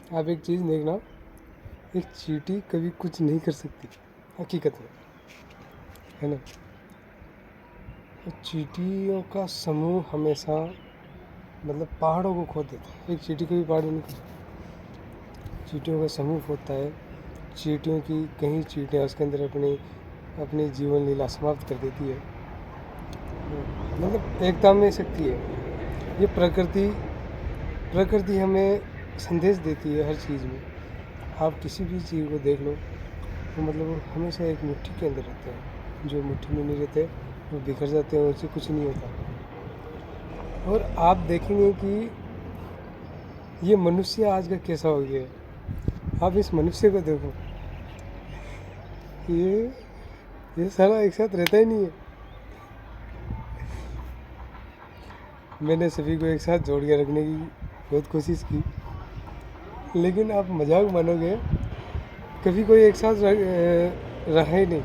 आप एक चीज़ देखना, एक चींटी कभी कुछ नहीं कर सकती हकीकत में, है ना। चींटियों का समूह हमेशा मतलब पहाड़ों को खोद देता है। एक चींटी कभी पहाड़ नहीं कर सकती। चींटियों का समूह होता है। चींटियों की कई चींटियाँ उसके अंदर अपनी जीवन लीला समाप्त कर देती है। मतलब एकता में शक्ति है। ये प्रकृति हमें संदेश देती है हर चीज़ में। आप किसी भी चीज़ को देख लो तो मतलब वो हमेशा एक मुट्ठी के अंदर रहते हैं। जो मुट्ठी में नहीं रहते वो बिखर जाते हैं, उससे कुछ नहीं होता। और आप देखेंगे कि ये मनुष्य आज का कैसा हो गया है। आप इस मनुष्य को देखो, ये सारा एक साथ रहता ही नहीं है। मैंने सभी को एक साथ जोड़ के रखने की बहुत कोशिश की, लेकिन आप मजाक मानोगे, कभी कोई एक साथ रहा ही नहीं।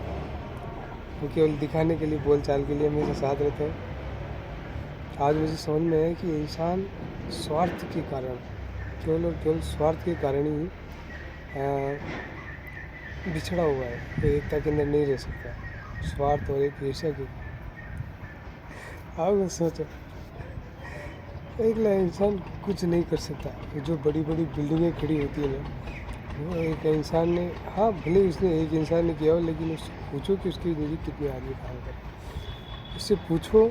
वो केवल दिखाने के लिए, बोल चाल के लिए हमेशा साथ रहते हैं। आज मुझे समझ में है कि इंसान स्वार्थ के कारण, केवल और केवल स्वार्थ के कारण ही बिछड़ा हुआ है। वो एकता के अंदर नहीं रह सकता, स्वार्थ और एक ईर्ष्या के। आप सोचो, अगला इंसान कुछ नहीं कर सकता। जो बड़ी बड़ी बिल्डिंगें खड़ी होती है ना, वो एक इंसान ने, हाँ भले उसने एक इंसान ने किया हो, लेकिन उससे पूछो कि उसकी नीचे कितने आदमी काम कर। उससे पूछो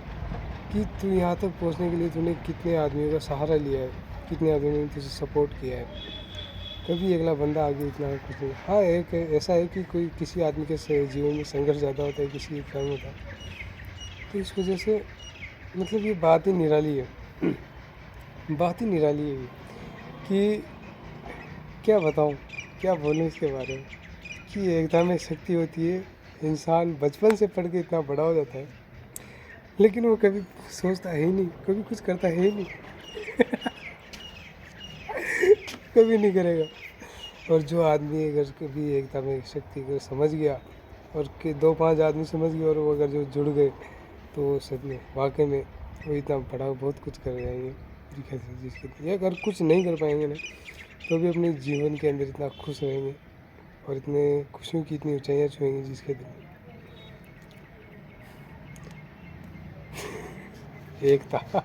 कि तू यहाँ तक पहुँचने के लिए तूने कितने आदमियों का सहारा लिया है, कितने आदमियों ने तुझे सपोर्ट किया है। कभी अगला बंदा आगे इतना कुछ नहीं। हाँ, एक ऐसा है कि कोई किसी आदमी के जीवन में संघर्ष ज़्यादा होता है, किसी एक कम होता है, तो इस वजह से मतलब ये बात ही निराली है। बात ही निराली है कि क्या बताऊँ, क्या बोलूँ इसके बारे में, कि एकता में शक्ति होती है। इंसान बचपन से पढ़ के इतना बड़ा हो जाता है, लेकिन वो कभी सोचता है ही नहीं, कभी कुछ करता है ही नहीं। कभी नहीं करेगा। और जो आदमी अगर कभी एकता में शक्ति को समझ गया, और के 2-5 आदमी समझ गए, और वो अगर जो जुड़ गए, तो वो सच में वाकई में वो इतना बड़ा बहुत कुछ कर जाएंगे। जिसके लिए अगर कुछ नहीं कर पाएंगे ना, तो भी अपने जीवन के अंदर इतना खुश रहेंगे, और इतने खुशियों की इतनी ऊंचाइयाँ छुएंगे जिसके एकता।